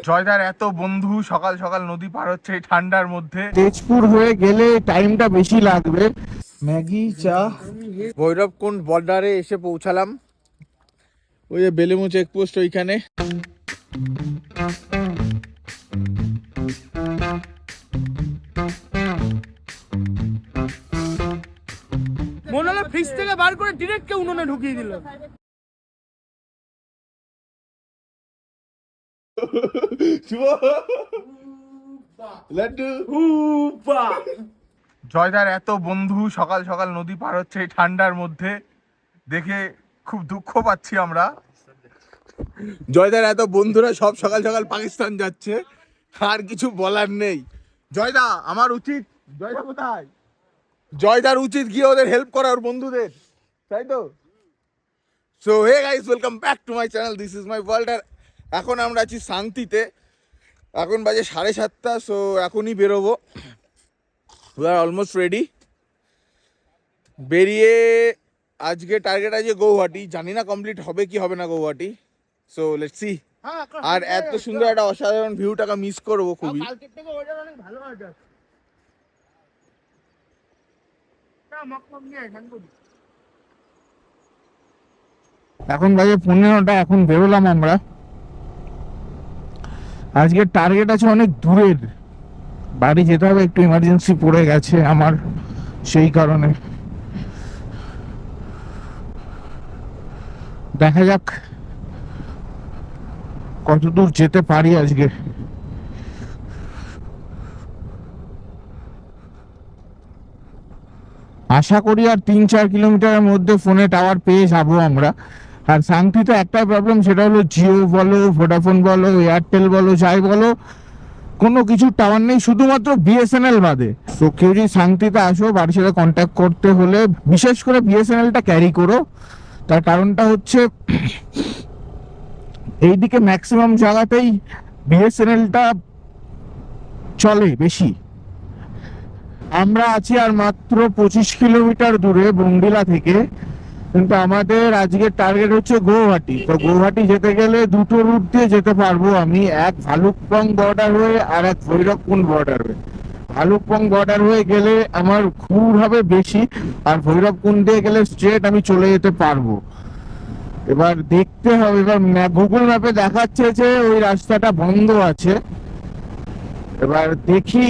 জয়দার এত বন্ধু সকাল সকাল নদী পার হচ্ছে এই ঠান্ডার মধ্যে। তেজপুর হয়ে গেলে টাইমটা বেশি লাগবে। ম্যাগি চা। ভৈরবকুণ্ড বর্ডারে এসে পৌঁছালাম, ওই যে বেলেমু চেকপোস্ট ওইখানে। মনে হলো ফ্রিজ থেকে বার করে ডিরেক্ট কে উনুনে ঢুকিয়ে দিল। জয়দার এত বন্ধু সকাল সকাল নদী পার হচ্ছে এই ঠান্ডার মধ্যে, দেখে খুব দুঃখ পাচ্ছি আমরা। জয়দার এত বন্ধুরা সব সকাল সকাল পাকিস্তান যাচ্ছে, আর কিছু বলার নেই। জয়দা আমার উচিত, জয়দা কোথায়? জয়দার উচিত গিয়ে ওদের হেল্প করা, ওর বন্ধুদের, তাই তো? So hey guys, welcome back to my channel, this is my world. আর এখন আমরা আছি শান্তিতে, এখন বাজে 7:30। সো এখনই বেরোবো, উই আর অলমোস্ট রেডি। বেরিয়ে আজকে টার্গেট আছে গৌহাটি, জানি না কমপ্লিট হবে কি হবে না গৌহাটি। So let's see. আর এত সুন্দর একটা অসাধারণ ভিউটাকে মিস করবো খুবই। কালকের থেকে ওয়েদার অনেক ভালো আছে। এখন বাজে 15টা, এখন বেরোলাম আমরা। আজকের টার্গেট আছে অনেক দূরের, বাড়ি যেতে হবে, একটু ইমার্জেন্সি পড়ে গেছে আমার, সেই কারণে। দেখা যাক কত দূর যেতে পারি আজকে। আশা করি আর 3-4 কিলোমিটারের মধ্যে ফোনে টাওয়ার পেয়ে যাবো আমরা। আর শান্তিতে একটাই প্রবলেম, সেটা হলো জিও বলো, ভোডাফোন বলো, এয়ারটেল বলো, যাই বলো, কোনো কিছু টাওয়ার নেই, শুধুমাত্র বিএসএনএল বাদে। তো কেউ যদি শান্তিতে আসো, বাড়ির সাথে কন্ট্যাক্ট করতে হলে বিশেষ করে বিএসএনএলটা ক্যারি করো। তার কারণটা হচ্ছে এইদিকে ম্যাক্সিমাম জায়গাতেই বিএসএনএলটা চলে বেশি। আমরা আছি আর মাত্র 25 কিলোমিটার দূরে বংডিলা থেকে, কিন্তু আমাদের আজকের টার্গেট হচ্ছে গৌহাটি। তো গৌহাটি যেতে গেলে দুটো রুট দিয়ে যেতে পারবো আমি, এক ভালুকপং বর্ডার হয়ে আর এক ভৈরবকুণ্ড বর্ডার হয়ে। ভালুকপং বর্ডার হয়ে গেলে আমার ঘুর হবে বেশি, আর ভৈরবকুণ্ড দিয়ে গেলে স্ট্রেট আমি চলে যেতে পারবো। এবার দেখতে হবে, এবার গুগল ম্যাপে দেখাচ্ছে যে ওই রাস্তাটা বন্ধ আছে। এবার দেখি,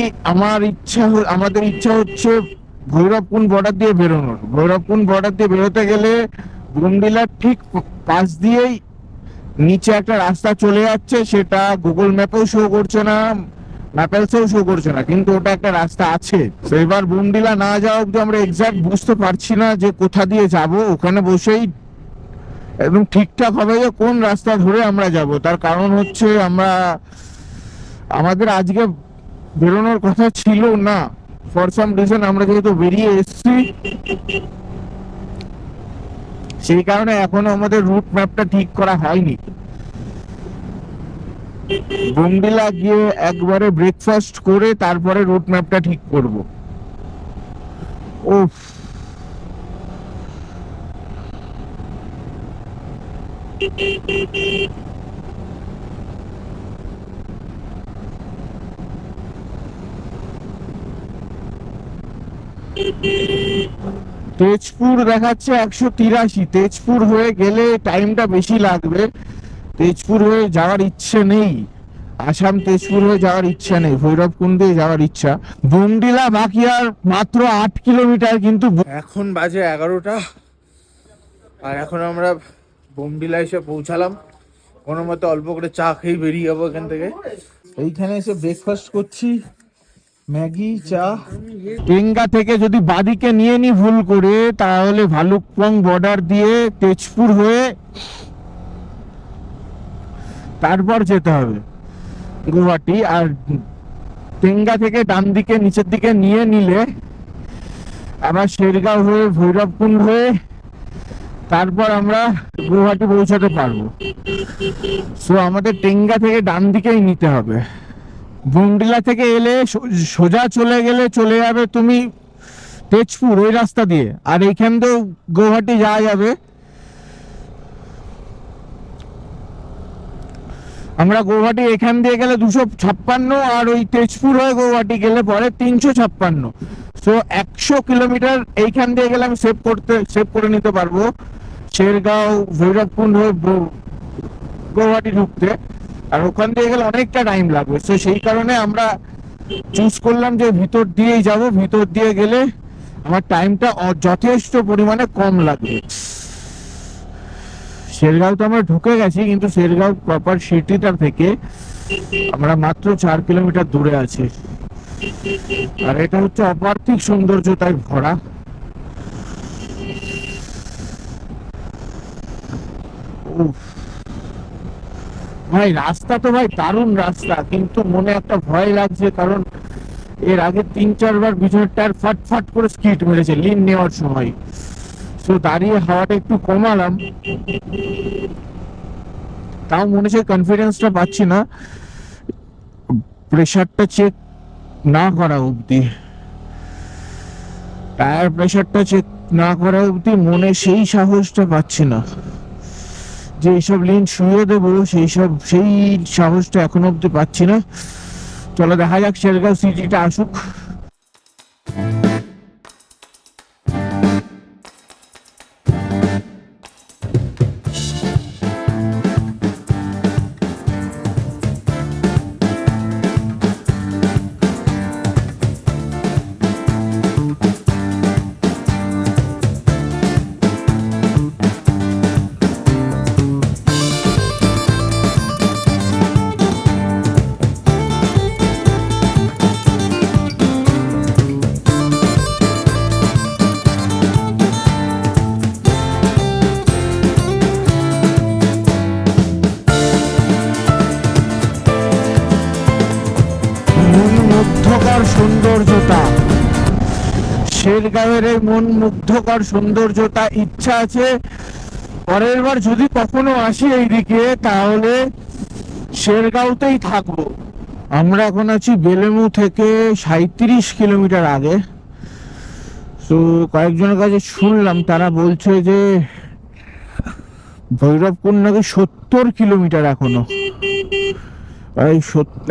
আমাদের ইচ্ছা হচ্ছে ভৈরবকুণ্ড বর্ডার দিয়ে বেরোনোর। ভৈরবকুণ্ড বর্ডার দিয়ে বেরোতে গেলে বুমডিলার ঠিক পাশ দিয়েই নিচে একটা রাস্তা চলে যাচ্ছে, সেটা গুগল ম্যাপেও শো করছে না, ম্যাপেলসেও শো করছে না, কিন্তু ওটা একটা রাস্তা আছে। তো এবার বুমডিলা না যাওয়া অব্দি আমরা এক্সাক্ট বুঝতে পারছি না যে কোথা দিয়ে যাব। ওখানে বসেই একদম ঠিকঠাক হবে যে কোন রাস্তা ধরে আমরা যাব। তার কারণ হচ্ছে আমাদের আজকে বেরোনোর কথা ছিল না, ফর সাম রিজন আমরা যেহেতু বেরিয়ে এসেছি, সেই কারণে এখনো আমাদের রুট ম্যাপটা ঠিক করা হয়নি। বংডিলা গিয়ে একবারে ব্রেকফাস্ট করে তারপরে রুট ম্যাপটা ঠিক করব। ওফ, তেজপুর দেখাচ্ছে 183। তেজপুর হয়ে গেলে টাইমটা বেশি লাগবে। তেজপুর হয়ে যাওয়ার ইচ্ছে নেই, আসাম তেজপুর হয়ে যাওয়ার ইচ্ছা নেই, ভৈরবকুণ্ডে যাওয়ার ইচ্ছা। বংডিলা বাকি আর মাত্র 8 কিলোমিটার। কিন্তু এখন বাজে 11টা, আর এখন আমরা বোমডিলা এসে পৌঁছালাম। কোনো মতে অল্প করে চা খেয়ে বেরিয়ে যাবো এখান থেকে। এইখানে এসে ব্রেকফাস্ট করছি, ম্যাগি চা। টেঙ্গা থেকে যদি বাদিকে নিয়ে নি ভুল করে, তাহলে ভালুকপং বর্ডার দিয়ে তেজপুর হয়ে তারপর যেতে হবে গৌহাটি। আর টেঙ্গা থেকে ডান দিকে নিচের দিকে নিয়ে নিলে আবার শেরগাঁও হয়ে ভৈরবকুণ্ড হয়ে তারপর আমরা গৌহাটি পৌঁছাতে পারবো। সো আমাদের টেঙ্গা থেকে ডান দিকেই নিতে হবে। বংডিলা থেকে এলে সোজা চলে গেলে চলে যাবে তুমি তেজপুর ওই রাস্তা দিয়ে, আর এইখান তো গৌহাটি যাওয়া যাবে। আমরা গৌহাটি এখান দিয়ে গেলে 256, আর ওই তেজপুর হয়ে গৌহাটি গেলে পরে 356। সো 100 কিলোমিটার এইখান দিয়ে গেলে আমি সেভ করে নিতে পারবো শেরগাঁও ভৈরবকুণ্ড হয়ে গৌহাটি ঢুকতে, আর ওখান দিয়ে গেলে অনেকটা টাইম লাগবে। তো সেই কারণে আমরা চুজ করলাম যে ভিতর দিয়েই যাব, ভিতর দিয়ে গেলে আমার টাইমটা যথেষ্ট পরিমাণে কম লাগবে। শেরগাঁও তো আমরা ঢুকে গেছি, কিন্তু শেরগাঁও প্রপার সিটিটা থেকে আমরা মাত্র 4 কিলোমিটার দূরে আছি, আর এটা হচ্ছে অপার্থিক সৌন্দর্যতায় ভরা। উফ ভাই, রাস্তা তো ভাই দারুণ রাস্তা, কিন্তু মনে একটা ভয় লাগছে, কারণ এর আগে 3-4 বার পিছনের টায়ার ফাট করে স্কিড মেরেছে লিন নেওয়ার সময়। তো দাঁড়িয়ে হাওয়াটা একটু কমালাম, তাও মনে হচ্ছে কনফিডেন্সটা পাচ্ছি না প্রেশারটা চেক না করা অবধি, টায়ার প্রেশারটা চেক না করা অবধি মনে সেই সাহসটা পাচ্ছি না যে এইসব লিন শুয়ে দেবো, সেই সাহসটা এখনো অবধি পাচ্ছি না। চলো দেখা যাক শেরগাঁও সিটিটা আসুক। মুগ্ধকর সৌন্দর্যতা, শেরগাঁওয়ের এই মন মুগ্ধকর সৌন্দর্যতা। ইচ্ছা আছে পরের বার যদি কখনো আসি এইদিকে তাহলে শেরগাঁওতেই থাকবো। আমরা এখন আছি বেলেমু থেকে 37 কিলোমিটার আগে। তো কয়েকজনের কাছে শুনলাম, তারা বলছে যে ভৈরবকুণ্ড নাকি 70 কিলোমিটার এখনো,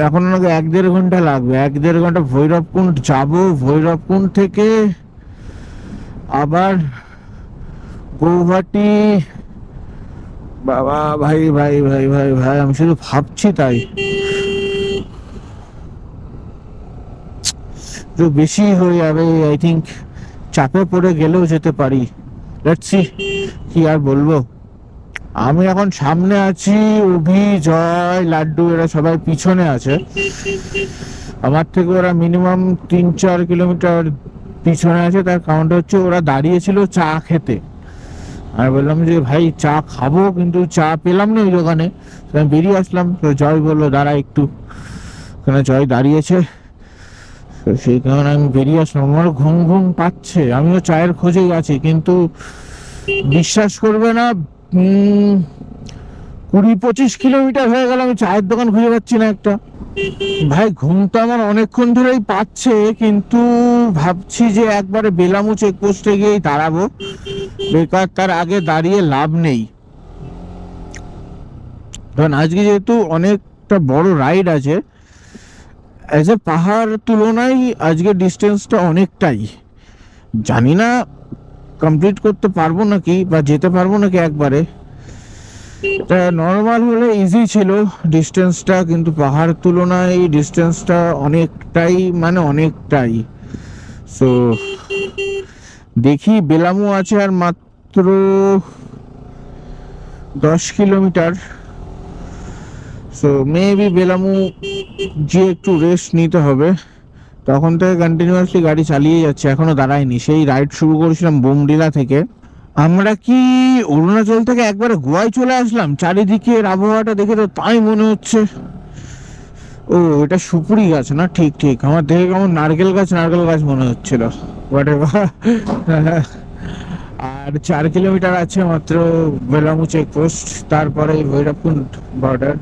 এখনো নাকি 1-1.5 ঘন্টা লাগবে। 1-1.5 ঘন্টা ভৈরবকুণ্ড যাবো, ভৈরবকুণ্ড থেকে আবার গৌহাটি। বাবা ভাই ভাই ভাই ভাই ভাই, আমি শুধু ভাবছি তাই, একটু বেশি হয়ে যাবে আই থিঙ্ক। চাপে পড়ে গেলেও যেতে পারি, লেটস সি, কি আর বলবো। আমি এখন সামনে আছি, অভি, জয়, লাড্ডু এরা সবাই পিছনে আছে আমার থেকে, ওরা মিনিমাম 3-4 কিলোমিটার পিছনে আছে। তার কারণটা হচ্ছে ওরা দাঁড়িয়েছিল চা খেতে, আমি বললাম যে ভাই চা খাবো, কিন্তু চা পেলাম না ওই দোকানে, আমি বেরিয়ে আসলাম। তো জয় বললো দাঁড়া একটু, ওখানে জয় দাঁড়িয়েছে, তো সেই কারণে আমি বেরিয়ে আসলাম। আমার ঘুম ঘুম পাচ্ছে, আমিও চায়ের খোঁজেই আছি, কিন্তু বিশ্বাস করবে না 20-25 কিলোমিটার হয়ে গেল, আমি চায়ের দোকান খুঁজে পাচ্ছি না একটা। ভাই ঘুম তো আমার অনেকক্ষণ ধরেই পাচ্ছে, কিন্তু ভাবছি যে একবারে বেলামু চেকপোস্টে গিয়েই দাঁড়াবো, বেকার তার আগে দাঁড়িয়ে লাভ নেই। কারণ আজকে যেহেতু অনেকটা বড় রাইড আছে, অ্যাজ এ পাহাড় তুলনায় আজকে ডিস্টেন্সটা অনেকটাই, জানি না কমপ্লিট করতে পারবো নাকি বা যেতে পারবো নাকি একবারে। এটা নর্মাল হলে ইজি ছিল ডিস্টেন্সটা, কিন্তু পাহাড় তুলনায় ডিস্টেন্সটা অনেকটাই, মানে অনেকটাই। সো দেখি, বেলামু আছে আর মাত্র 10 কিলোমিটার। সো মেবি বেলামু যে একটু রেস্ট নিতে হবে, তখন থেকে কন্টিনিউয়াসলি গাড়ি চালিয়ে যাচ্ছে, এখনো দাঁড়ায়নি। সেই রাইড শুরু করেছিলাম বোমডিলা থেকে। আমরা কি অরুণাচল থেকে একবারে গোয়ায় চলে আসলাম? চারিদিকের আবহাওয়াটা দেখে তো তাই মনে হচ্ছে। ও এটা সুপুরি গাছ না? ঠিক ঠিক, আমার দেখে কেমন নারকেল গাছ মনে হচ্ছিল। আর 4 কিলোমিটার আছে মাত্র বেলামু চেকপোস্ট, তারপরে ভৈরবকুণ্ড বর্ডার।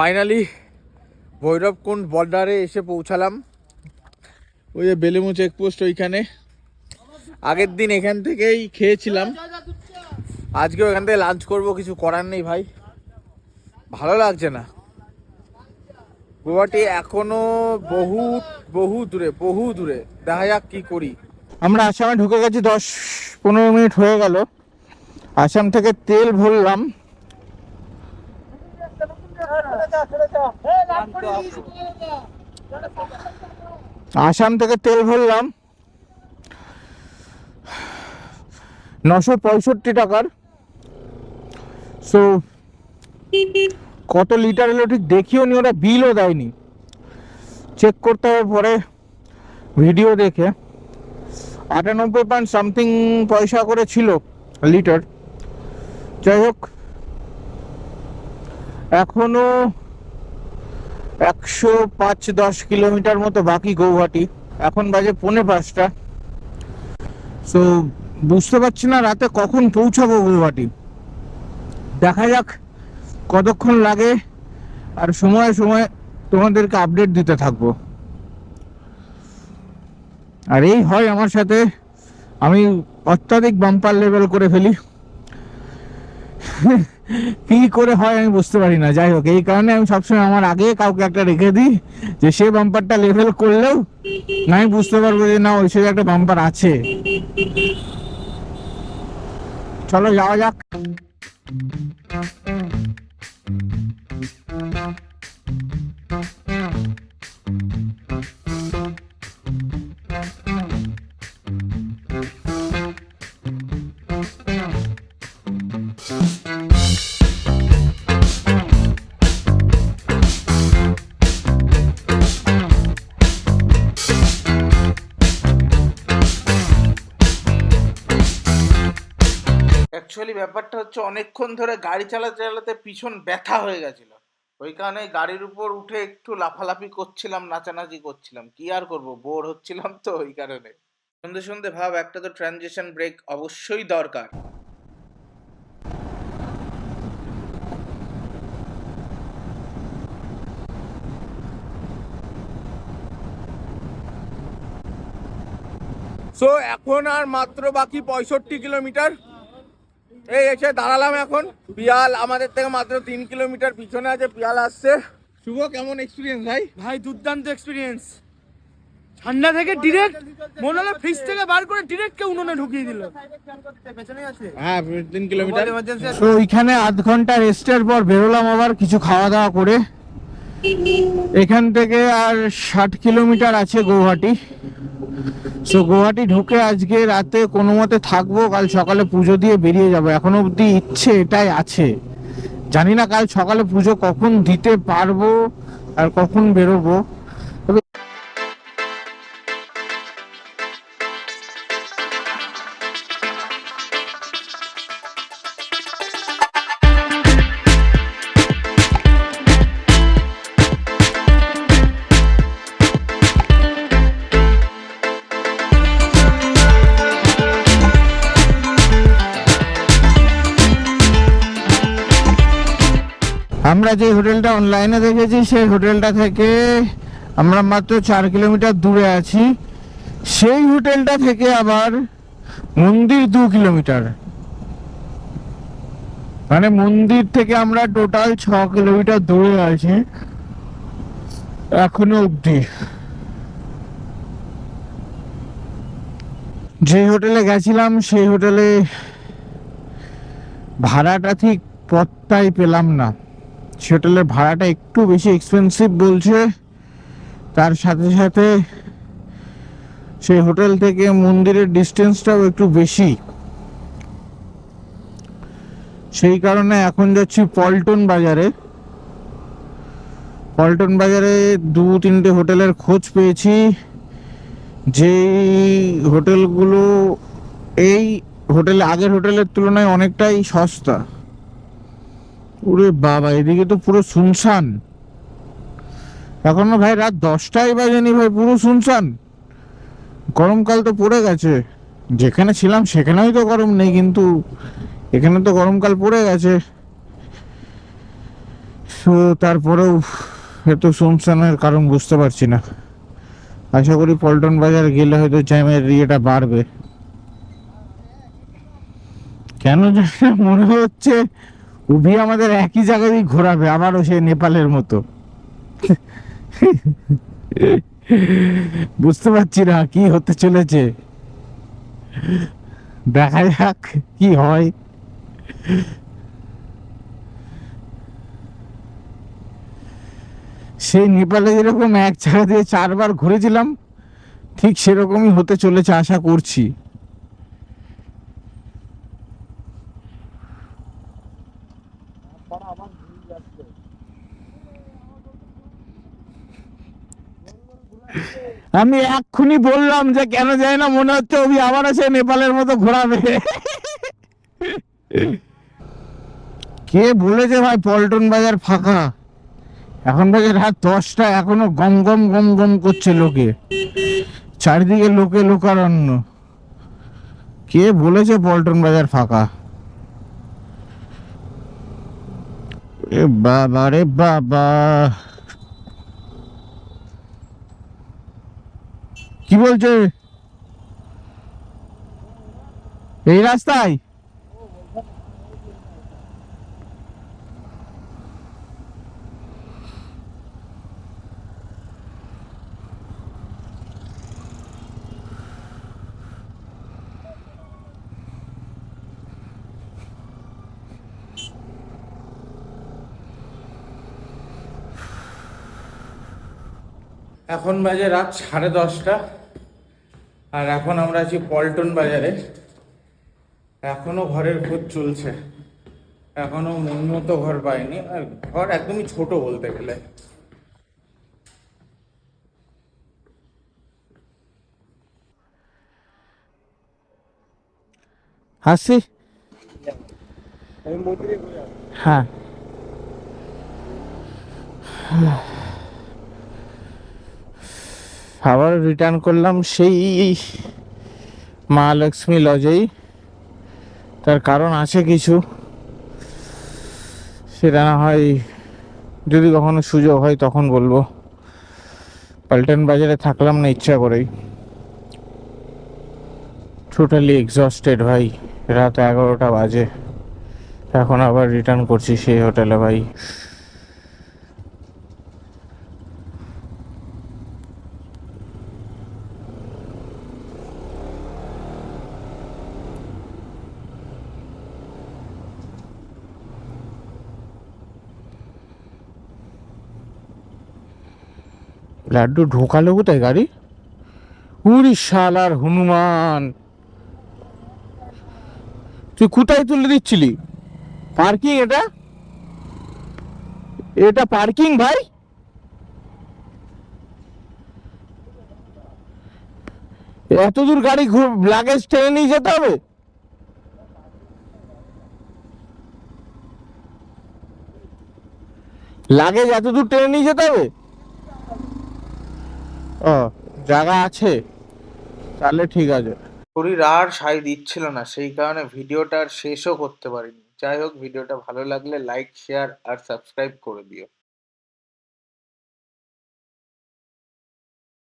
ফাইনালি ভৈরবকুণ্ড বর্ডারে এসে পৌঁছালাম। ওই যে বেলেমু চেকপোস্ট ওইখানে। আগের দিন এখান থেকেই খেয়েছিলাম, আজকেও এখান থেকে লাঞ্চ করব, কিছু করার নেই ভাই, ভালো লাগছে না। গুয়াহাটি এখনো বহু বহু দূরে, দেখা যাক কি করি। আমরা আসামে ঢুকে গেছি, 10-15 মিনিট হয়ে গেল। আসাম থেকে তেল ভরলাম। আসাম থেকে তেল ভরলাম 965 টাকার। সো কত লিটার এলো ঠিক দেখিও নি, ওরা বিলও দেয়নি, চেক করতে হবে পরে ভিডিও দেখে। 98 পয়সা করে ছিল লিটার। যাই হোক, এখনো 105-10 কিলোমিটার মতো বাকি গৌহাটি। এখন বাজে 4:45। সো বুঝতে পারছি না রাতে কখন পৌঁছাবো গৌহাটি। দেখা যাক কতক্ষণ লাগে, আর সময়ে সময়ে তোমাদেরকে আপডেট দিতে থাকবো। আর এই হয় আমার সাথে, আমি অত্যাধিক বাম্পার লেভেল করে ফেলি। কি করে হয় আমি বুঝতে পারি না। যাই হোক, এই কারণে আমি সবসময় আমার আগে কাউকে একটা রেখে দিই, যে সে বাম্পারটা লেভেল করলেও আমি বুঝতে পারবো যে না ওই সে একটা বাম্পার আছে। চলো যাওয়া যাক। অ্যাকচুয়ালি ব্যাপারটা হচ্ছে অনেকক্ষণ ধরে গাড়ি চালাতে চালাতে পিছন ব্যথা হয়ে গেছিল, ওই কারণে গাড়ির উপর উঠে একটু লাফালাফি করছিলাম, নাচানাচি করছিলাম, কি আর করব, বোর হচ্ছিলাম তো ওই কারণে। সন্ধে সন্ধে ভাব একটা তো ট্রানজিশন ব্রেক অবশ্যই দরকার। সো এখন আর মাত্র বাকি 65 কিলোমিটার। এই এসে দাঁড়ালাম এখন। পিয়াল আমাদের থেকে মাত্র 3 কিলোমিটার পিছনে আছে, পিয়াল আসছে। শুভ, কেমন এক্সপিরিয়েন্স ভাই? ভাই দুর্দান্ত এক্সপিরিয়েন্স। ঠান্ডা থেকে ডিরেক্ট মনে হলো ফ্রিজ থেকে বার করে ডিরেক্ট কে উনুনে ঢুকিয়ে দিল। হ্যাঁ 3 কিলোমিটার। তো ওইখানে আধ ঘন্টা রেস্টের পর বেরোলাম আবার কিছু খাওয়া দাওয়া করে। এখান থেকে আর 60 কিলোমিটার আছে গৌহাটি। সো গৌহাটি ঢুকে আজকে রাতে কোনো মতে থাকবো, কাল সকালে পুজো দিয়ে বেরিয়ে যাবো। এখনো অবধি ইচ্ছে এটাই আছে, জানি না কাল সকালে পুজো কখন দিতে পারবো আর কখন বেরোবো। আমরা যে হোটেলটা অনলাইনে দেখেছি সেই হোটেলটা থেকে আমরা মাত্র 4 কিলোমিটার দূরে আছি। সেই হোটেলটা থেকে আবার মন্দির 2 কিলোমিটার, মানে মন্দির থেকে আমরা টোটাল 6 কিলোমিটার দূরে আছি এখনো অবধি। যে হোটেলে গেছিলাম সেই হোটেলে ভাড়াটা ঠিক পত্তাই পেলাম না। হোটেলের ভাড়াটা একটু বেশি এক্সপেন্সিভ বলছে, তার সাথে সাথে সেই হোটেল থেকে মন্দিরের ডিস্টেন্সটাও একটু বেশি। সেই কারণে এখন যাচ্ছি পল্টন বাজারে। পল্টন বাজারে 2-3টে হোটেলের খোঁজ পেয়েছি, যেই হোটেলগুলো এই হোটেলে আগের হোটেলের তুলনায় অনেকটাই সস্তা। ওরে বাবা, এদিকে তো পুরো শুনশান, এখনো ভাই রাত 10টাই বাজেনি ভাই, পুরো শুনশান। গরমকাল তো পড়ে গেছে, যেখানে ছিলাম সেখানেও তো গরম নেই, কিন্তু এখানে তো গরমকাল পড়ে গেছে। তো তারপরেও এত শুনশানের কারণ বুঝতে পারছি না। আশা করি পল্টন বাজার গেলে হয়তো জ্যামের ইয়েটা বাড়বে। কেন জানি না মনে হচ্ছে উভি আমাদের একই জায়গায় ঘোরাবে, আবারও সে নেপালের মতো। বুঝতে পারছি না কি হতে চলেছে, দেখা যাক কি হয়। সেই নেপালে যেরকম এক জায়গা দিয়ে 4 বার ঘুরেছিলাম, ঠিক সেরকমই হতে চলেছে আশা করছি। আমি এক্ষুনি বললাম যে কেন যায় না মনে হচ্ছে ওই আবার সে নেপালের মতো ঘোরাবে। কে বলেছে ভাই পল্টন বাজার ফাঁকা? এখন বাজে রাত 10টা, এখনো গম গম গম গম করছে লোকে, চারিদিকে লোকে লোকারণ্য। কে বলেছে পল্টন বাজার ফাঁকা? এ বাবা রে বাবা, কি বলছে এই রাস্তায়? এখন বাজে রাত 10:30, আর এখন আমরা আছি পল্টন বাজারে। এখনো ঘরের খোঁজ চলছে, এখনো মন মতো ঘর পাইনি, আর ঘর একদমই ছোট বলতে গেলে। হাসি, হ্যাঁ আবার রিটার্ন করলাম সেই মহালক্ষ্মী লজেই। তার কারণ আছে কিছু, সেটা না হয় যদি কখনো সুযোগ হয় তখন বলবো। পল্টন বাজারে থাকলাম না ইচ্ছা করেই, টোটালি এক্সস্টেড ভাই। রাত 11টা বাজে, এখন আবার রিটার্ন করছি সেই হোটেলে ভাই। লাড্ডু ঢোকালো কোথায় গাড়ি? উড়ি শালার হনুমান, তুই কোথায় তুলে দিচ্ছিলি? পার্কিং এটা? এটা পার্কিং ভাই? এত দূর গাড়ি লাগেজ টেনে নিয়ে যেতে হবে? লাগেজ এত দূর টেনে নিয়ে যেতে হবে? ও, জায়গা আছে তাহলে ঠিক আছে। শরীর আর সাই দিচ্ছিল না, সেই কারণে ভিডিওটা আর শেষও করতে পারিনি। যাই হোক, ভিডিওটা ভালো লাগলে লাইক, শেয়ার আর সাবস্ক্রাইব করে দিও।